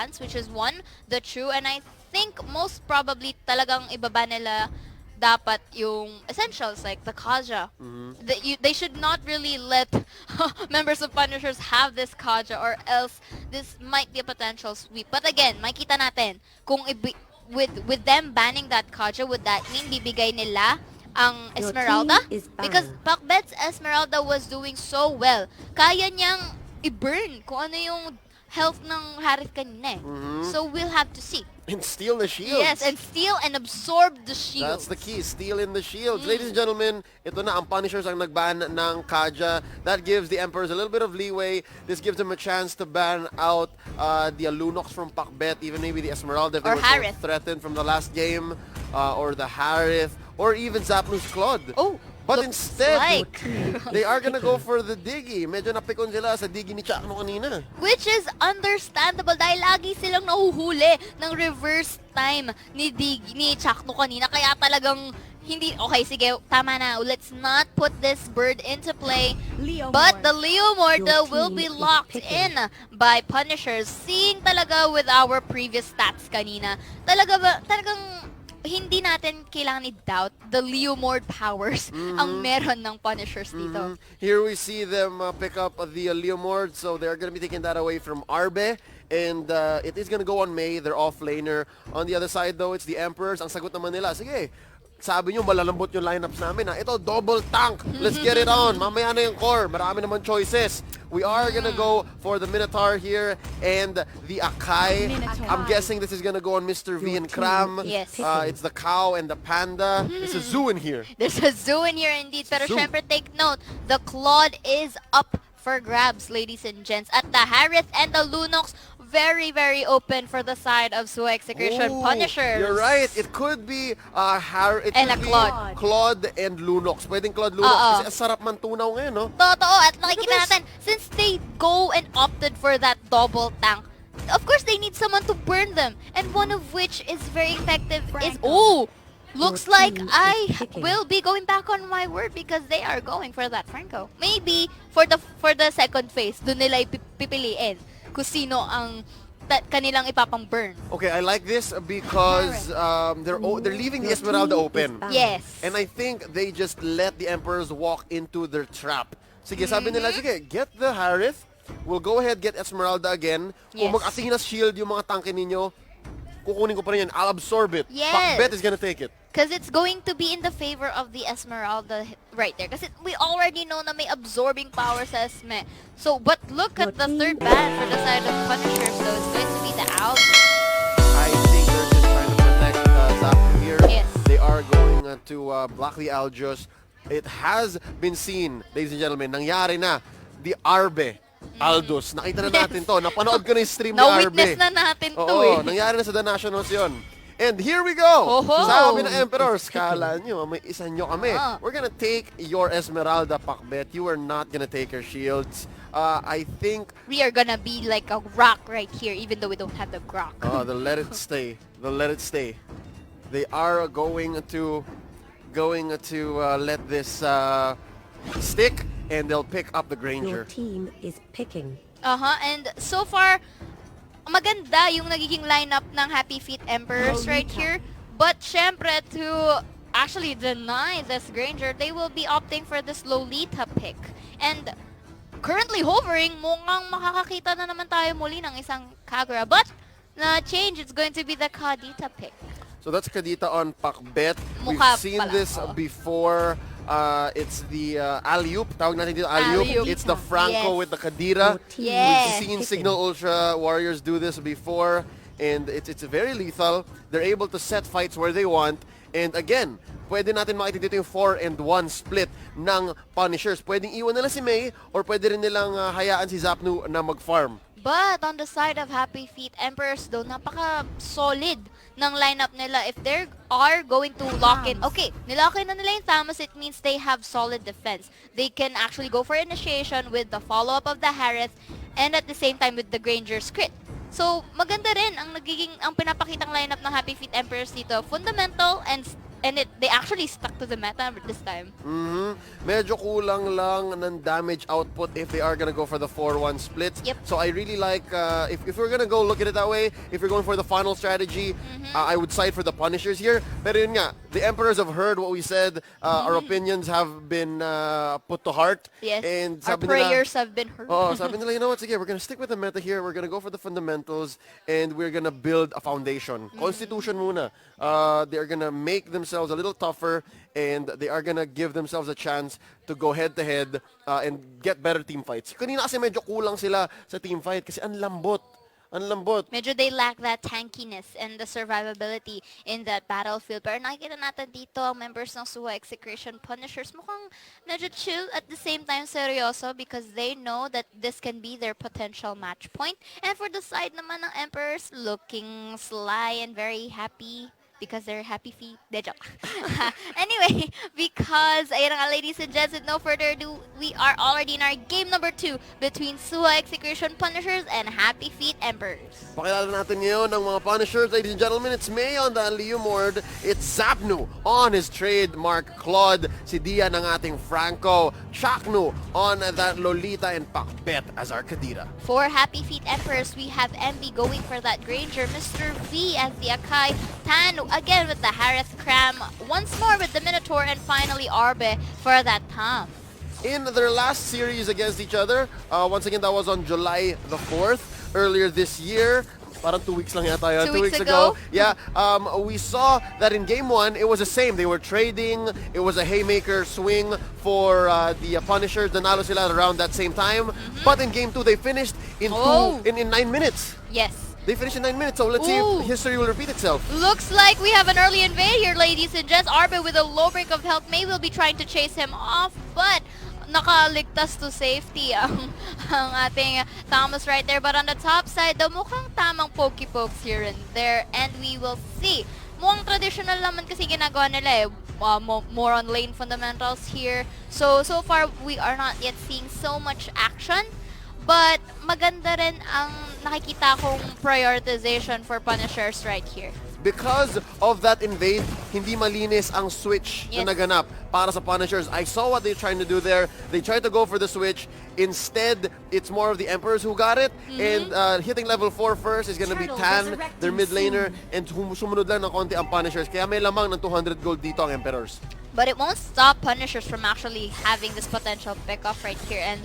bans, which is one, the true, and I think most probably talagang ibaba nila dapat yung essentials like the Kaja. They should not really let members of Punishers have this Kaja, or else this might be a potential sweep. But again, makita natin kung with them banning that Kaja, would that mean bibigay nila ang Your Esmeralda? team is Because banned. Pacbet's Esmeralda was doing so well. Kaya niyang i-burn kung ano yung health ng Harith kanina. So we'll have to see. And steal the shields. Yes, and steal and absorb the shield. That's the key, steal in the shields. Ladies and gentlemen, ito na ang Punishers ang nagban ng Kaja. That gives the Emperors a little bit of leeway. This gives them a chance to ban out the Lunox from Pacbet, even maybe the Esmeralda if they Or were Harith. so threatened from the last game, or the Harith, or even Zapnu's Claude. Oh, But looks instead, like. they are gonna go for the Diggy. Medyo napikon sila sa Diggy ni Chakno kanina. Which is understandable dahil lagi silang nahuhuli ng reverse time ni Chakno kanina. Kaya talagang hindi, okay, sige, tama na. Let's not put this bird into play. But the Leo Morda will be locked in by Punishers. Seeing talaga with our previous stats kanina, talagang hindi natin kailangan i-doubt the Leomord powers ang meron ng Punishers dito. Here we see them pick up the Leomord, so they're going to be taking that away from Arbe. And it is going to go on May, their off-laner. On the other side though, it's the Emperors. Ang sagot naman nila, sige, sabi nyo malalambot yung lineups namin. Ito, double tank. Let's get it on. Mamaya na yung core. Marami naman choices. We are gonna go for the Minotaur here and the Akai. I'm guessing this is gonna go on Mr. V and Kram. Yes. It's the cow and the panda. There's a zoo in here. There's a zoo in here indeed. Pero Zoo. syempre take note, the Claude is up for grabs, ladies and gents. At the Harith and the Lunox, very, very open for the side of Suha Execration Ooh, Punishers. You're right. It could be it And could a be Claude. Claude and Lunox. Pwedeng Claude Lunox Oo. kasi ang sarap man tunaw ngayon, no? Totoo. At nakikita Look at this. natin, since they go and opted for that double tank, of course they need someone to burn them. And one of which is very effective is... Oh! Looks Your like team is I picking. will be going back on my word because they are going for that Franco. Maybe for the second phase, doon nila pipiliin kung sino ang kanilang ipapang-burn. Okay, I like this because they're leaving the Your Esmeralda team is open. banned. Yes. And I think they just let the Emperors walk into their trap. Sige, sabi nila, sige, get the Harith. We'll go ahead, get Esmeralda again. Kung Yes. mag-Athena's shield yung mga tanke ninyo, kukunin ko pa rin yan. I'll absorb it. Yes. Pacbet is gonna take it. Because it's going to be in the favor of the Esmeralda right there. Kasi we already know na may absorbing power sa Esme. So, but look at the third ban for the side of Punishers though. It's going to be the Aldo. I think they're just trying to protect Zapnu here. Yes. They are going to block the Aljos. It has been seen, ladies and gentlemen, nangyari na. The Arbe Aldos. Nakita na natin to. Napanood ko na yung stream ni Arbe. Na-witness na natin to Oo, eh. nangyari na sa The Nationals yun. And here we go! Oho! Sabi ng Emperors, kala nyo, may isa nyo kami. Ah. We're gonna take your Esmeralda, Pacbet. You are not gonna take her shields. I think We are gonna be like a rock right here even though we don't have the grok. they'll let it stay. They'll let it stay. They are going to let this stick, and they'll pick up the Your Granger. team is picking. And so far, maganda yung nagiging lineup ng Happy Feet Emperors right here. But syempre, to actually deny this Granger, they will be opting for this Lolita pick. And currently hovering, mukhang makakakita na naman tayo muli ng isang Kagura. But na change, it's going to be the Kadita pick. So that's Kadita on Pacbet. We've Mukha seen pala, this oh. before. It's the alley-oop. Tawag natin dito alley-oop. Alley-oop. It's the Franco Yes. with the Kadira. Your team Yes. We've is seen picking. Signal Ultra Warriors do this before, and it's very lethal. They're able to set fights where they want. And again, pwede natin makita dito yung 4-1 split ng Punishers. Pwedeng iwan nila si May, or pwede rin nilang hayaan si Zapnu na mag-farm. But on the side of Happy Feet Emperors though, napaka-solid ng lineup nila. If they are going to lock in, okay, nilock in na nila yung Thamus, it means they have solid defense. They can actually go for initiation with the follow-up of the Harith and at the same time with the Granger's crit. So, maganda rin ang pinapakitang lineup ng Happy Feet Emperors dito. Fundamental and they actually stuck to the meta this time. Medyo kulang lang ng damage output if they are gonna go for the 4-1 split. Yep. So I really like, if we're gonna go look at it that way, if you're going for the final strategy, I would side for the Punishers here. Pero yun nga, the Emperors have heard what we said. Our opinions have been put to heart. Yes, And our sabi nila, prayers have been heard. oh, sabi nila, you know what, sige, we're gonna stick with the meta here. We're gonna go for the fundamentals and we're gonna build a foundation. Constitution muna. They're gonna make themselves a little tougher and they are gonna give themselves a chance to go head-to-head and get better team fights. Kanina kasi medyo kulang sila sa team fight kasi ang lambot. Ang lambot. Medyo they lack that tankiness and the survivability in that battlefield. Pero nakikita natin dito ang members ng Suha Execration Punishers mukhang medyo chill at the same time seryoso because they know that this can be their potential match point. And for the side naman ng Emperors, looking sly and very happy because they're happy feet. De joke. Anyway, because, ayun nga, ladies and gents, with no further ado, we are already in our game number 2 between Suha Execution Punishers and Happy Feet Emperors. Pakilala natin ngayon ng mga Punishers. Ladies and gentlemen, it's May on the Leomord. It's Zapnu on his trademark Claude. Si Dia ng ating Franco. Chaknu on that Lolita and Pakbet as our Kadira. For Happy Feet Emperors, we have MB going for that Granger, Mr. V as the Akai, Tan again with the Harith Cram, once more with the Minotaur, and finally Arbe for that Tom. In their last series against each other, once again, that was on July the 4th, earlier this year. Parang 2 weeks lang yata yun. 2 weeks ago? Yeah, we saw that in Game 1, it was the same. They were trading. It was a haymaker swing for the Punishers. Nanalo sila around that same time. But in Game 2, they finished in 9 minutes. Yes. They finished in 9 minutes, so let's see if history will repeat itself. Looks like we have an early invade here, ladies and gents. Arbe with a low break of health. May will be trying to chase him off, but nakaligtas to safety ang ating Thomas right there. But on the top side, daw mukhang tamang pokey-pokes here and there, and we will see. Mukhang traditional naman kasi ginagawa nila eh. More on lane fundamentals here. So far, we are not yet seeing so much action. But maganda rin ang nakikita kong prioritization for Punishers right here. Because of that invade, hindi malinis ang switch na naganap para sa Punishers. I saw what they're trying to do there. They tried to go for the switch. Instead, it's more of the Emperors who got it. And hitting level 4 first is gonna be Tan, their mid laner, and sumunod lang ng konti ang Punishers. Kaya may lamang ng 200 gold dito ang Emperors. But it won't stop Punishers from actually having this potential pick-off right here. And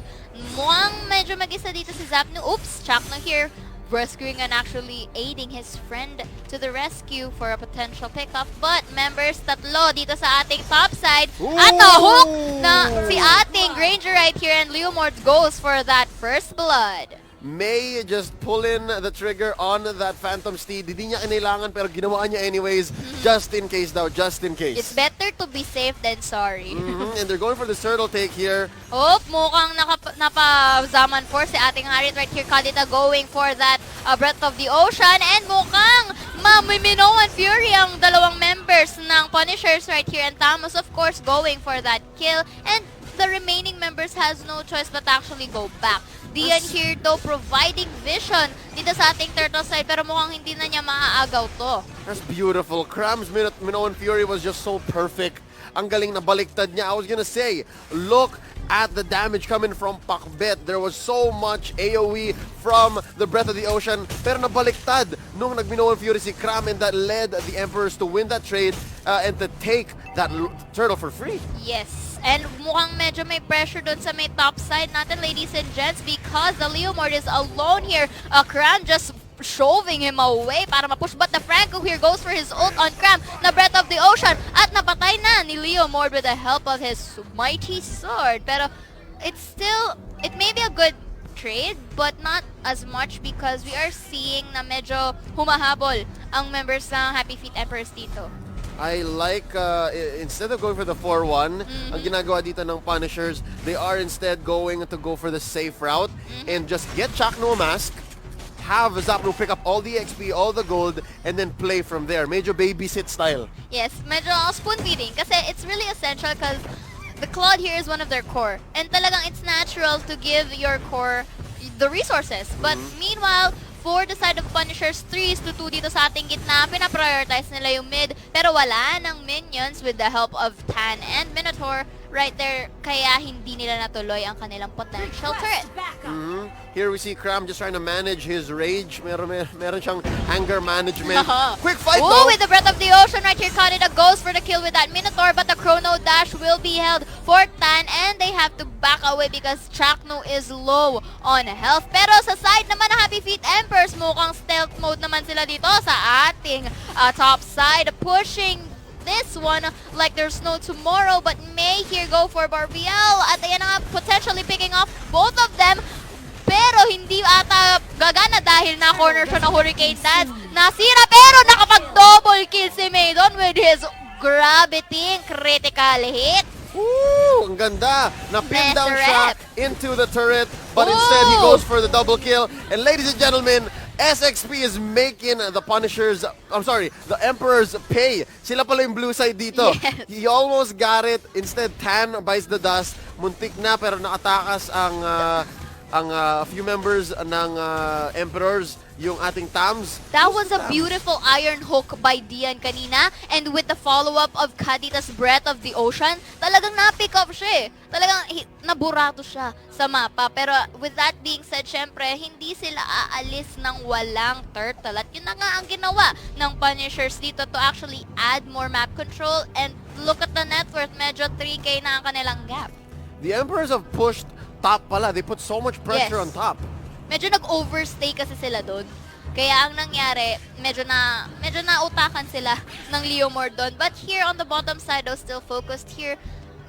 mukhang medyo mag-isa dito si Zapnu. Oops, Chakno here. Rescuing and actually aiding his friend to the rescue for a potential pickup. But members, tatlo dito sa ating top side. At the hook na si ating Granger right here, and Leomord goes for that first blood. May just pull in the trigger on that Phantom Steed. Hindi niya kinailangan pero ginawa niya anyways. Just in case daw, just in case. It's better to be safe than sorry. And they're going for the turtle take here. Oh, mukhang napazaman for si ating Harith right here. Kadita going for that Breath of the Ocean. And mukhang mamiminoan Fury ang dalawang members ng Punishers right here. And Thomas, of course, going for that kill. And the remaining members has no choice but actually go back. Dian here though providing vision dito sa ating turtle side, pero mukhang hindi na niya maaagaw to. That's beautiful. Cram's Minoan Fury was just so perfect. Ang galing na baliktad niya. I was gonna say, look at the damage coming from Pakbet. There was so much AoE from the Breath of the Ocean, pero nabaliktad nung nag-Minoan Fury si Cram, and that led the Emperors to win that trade and to take that turtle for free. Yes. And mukhang medyo may pressure dun sa may top side natin, ladies and gents, because the Leomord is alone here. Cram just shoving him away para ma-push. But the Franco here goes for his ult on Cram na Breath of the Ocean. At napatay na ni Leomord with the help of his mighty sword. Pero it may be a good trade, but not as much because we are seeing na medyo humahabol ang members ng Happy Feet Emperors dito. I like, instead of going for the 4-1, ang ginagawa dito ng Punishers, they are instead going to go for the safe route and just get Chakno Mask, have Zapnu pick up all the XP, all the gold, and then play from there. Medyo babysit style. Yes, medyo spoon feeding kasi it's really essential because the Claude here is one of their core. And talagang it's natural to give your core the resources. But meanwhile, for the side of Punishers, 3-2 dito sa ating gitna. Pinaprioritize nila yung mid, pero wala ng minions with the help of Tan and Minotaur right there. Kaya hindi nila natuloy ang kanilang potential turret. Here we see Cram just trying to manage his rage. Meron siyang anger management. Quick fight Ooh, though! with the Breath of the Ocean right here, Kaneda goes for the kill with that Minotaur, but the Chrono Dash will be held for Tan, and they have to back away because Chakno is low on health. Pero sa side naman ng Happy Feet Emperors, mukhang stealth mode naman sila dito sa ating top side, pushing this one like there's no tomorrow, but May here go for Barbiel, at ayan na nga, potentially picking off both of them. Pero hindi ata gagana dahil na-corner siya ng Hurricane Dance. Nasira pero nakapag-double kill si Maidon with his gravity critical hit. Ooh, ang ganda! Na-pin down siya Resurrect. into the turret, but instead he goes for the double kill. And ladies and gentlemen, SXP is making the Punishers, the Emperors pay. Sila pala yung blue side dito. Yes. He almost got it. Instead, Tan bites the dust. Muntik na pero nakatakas ang few members ng Emperors, yung ating Tams. That was a beautiful iron hook by Dian kanina, and with the follow-up of Kadita's Breath of the Ocean, talagang na-pick up siya eh. Talagang naburato siya sa mapa. Pero with that being said, syempre, hindi sila aalis ng walang turtle. At yun na nga ang ginawa ng Punishers dito to actually add more map control, and look at the net worth, medyo 3K na ang kanilang gap. The Emperors have pushed top pala. They put so much pressure on top. Medyo nag-overstay kasi sila doon. Kaya ang nangyari, medyo nautakan sila ng Leomord doon. But here on the bottom side, though, still focused here,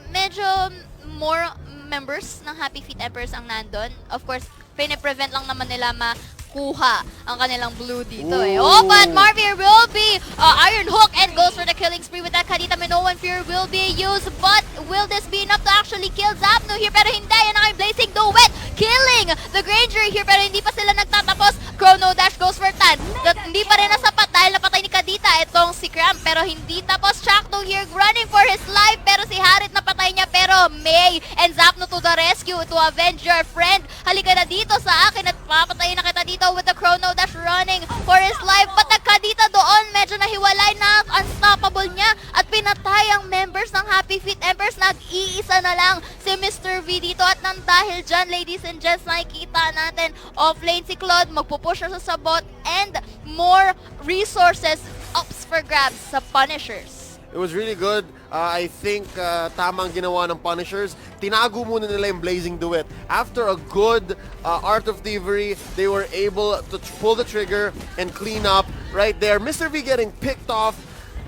medyo more members ng Happy Feet Emperors ang nandun. Of course, pine-prevent lang naman nila makuha ang kanilang blue dito eh. Oh, but Marvier will be Iron Hook and goes for the killing spree with that Kadita Minoan Fear will be used. But will this be enough to actually kill Zapno here? Pero hindi, yan ang Blazing Duet killing the Granger here, pero hindi pa sila nagtatapos. Chrono Dash goes for Tan. Hindi pa rin nasapat dahil napatay ni Kadita itong si Cram, pero hindi tapos. Chakno here running for his life, pero si Harit napatay niya, pero May and Zapno to the rescue to avenge your friend. Halika na dito sa akin at papatayin na kita dito with the Chrono Dash running for his life. But the Kadita doon, medyo nahiwalay na, unstoppable niya at pinatay ang members ng Happy Feet Emperors. Nag-iisa na lang si Mr. V dito, at nang dahil dyan, ladies and gents, nakikita natin offlane si Claude, magpupush na sa bot, and more resources ups for grabs sa Punishers. It was really good. I think tamang ginawa ng Punishers. Tinago muna nila yung Blazing Duet. After a good Art of Thievery, they were able to pull the trigger and clean up right there. Mr. V getting picked off.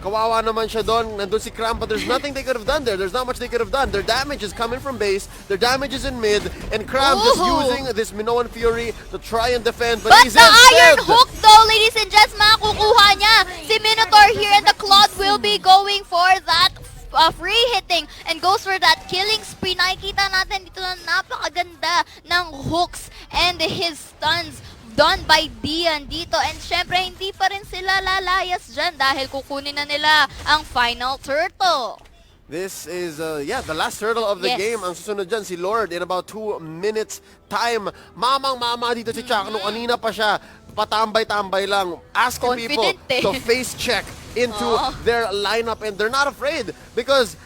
Kawawa naman siya doon. Nandun si Cram, but there's nothing they could have done there. There's not much they could have done. Their damage is coming from base. Their damage is in mid. And Cram just using this Minoan Fury to try and defend. But he's the instead. Iron Hook though, ladies and gents, makukuha niya si Minotaur here, and the Claude will be going for that free hitting and goes for that killing spree. Nakikita natin dito na napakaganda ng hooks and his stuns done by Dian dito, and syempre hindi pa rin sila lalayas dyan dahil kukunin na nila ang final turtle. This is, the last turtle of the game. Ang susunod dyan, si Lord, in about 2 minutes time. Mamang-mama dito si Chakno. Kanina pa siya, patambay-tambay lang. Asking people to face check into their lineup, and they're not afraid because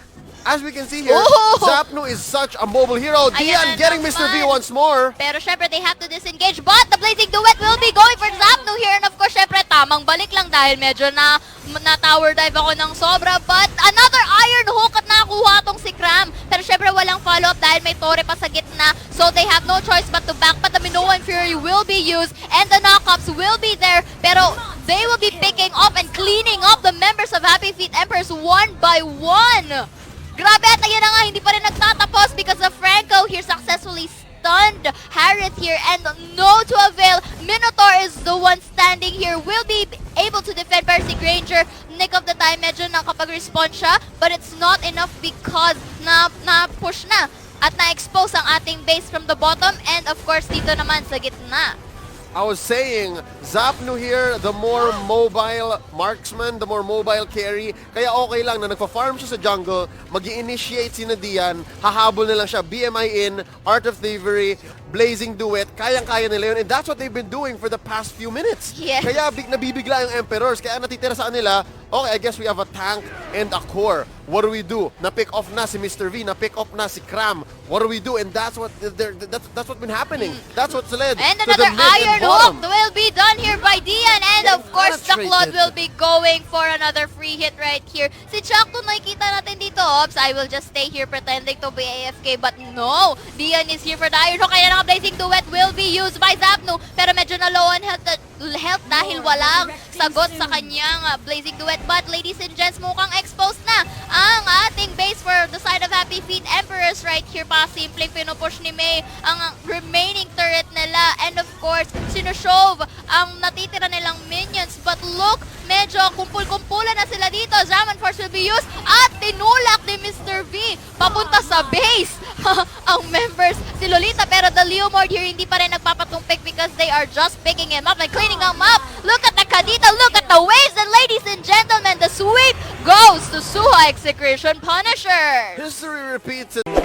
as we can see here, Zapno is such a mobile hero. Dian getting Mr. V once more. Pero syempre, they have to disengage. But the Blazing Duet will be going for Zapno here. And of course, syempre, tamang balik lang dahil medyo na-tower dive ako ng sobra. But another Iron Hook at nakuha tong si Cram. Pero syempre, walang follow-up dahil may Torre pa sa gitna. So they have no choice but to back. But the Minoan Fury will be used and the knockups will be there. Pero they will be picking up and cleaning up the members of Happy Feet Emperors one by one. Grabe, at ayan na nga, hindi pa rin nagtatapos because of Franco here successfully stunned Harith here, and no to avail. Minotaur is the one standing here, will be able to defend Percy Granger. Nick of the time, medyo nakapag-respond siya, but it's not enough because na-push na at na-expose ang ating base from the bottom, and of course dito naman sa gitna. I was saying, Zapnu here, the more mobile marksman, the more mobile carry. Kaya okay lang na nagpa-farm siya sa jungle, mag-i-initiate si Dian, hahabol na lang siya, BMI in, Art of Thievery, Blazing Duet, kayang-kaya nila yun. And that's what they've been doing for the past few minutes. Yes. Kaya nabibigla yung Emperors, kaya natitira sa kanila, okay, I guess we have a tank and a core. What do we do? Na-pick off na si Mr. V, na-pick off na si Cram. What do we do? And that's what's been happening. That's what's led And to the another mid iron and bottom. hook will be done here by Dian. And of course, the Claude will be going for another free hit right here. Si Chakto nakikita natin dito, Ops, I will just stay here pretending to be AFK. But no, Dian is here for the iron hook. Kaya nga Blazing Duet will be used by Zapnu. Pero medyo na low on health dahil walang sagot sa kanyang Blazing Duet. But ladies and gents, mukhang exposed na ang ating base for the side of Happy Feet Emperors right here. Pa simpleng pinupush ni May ang remaining turret nila. And of course, sinushove ang natitira nilang minions. But look, medyo kumpul-kumpulan na sila dito. Zaman Force will be used at tinulak ni Mr. V papunta sa base ang members si Lolita. Pero the Leomord here hindi pa rin nagpapatumpik because they are just picking him up and cleaning him up. Look at the Kadita, look at the waves, and ladies and gentlemen, the sweep goes to Suha Execration Punisher. History repeats it.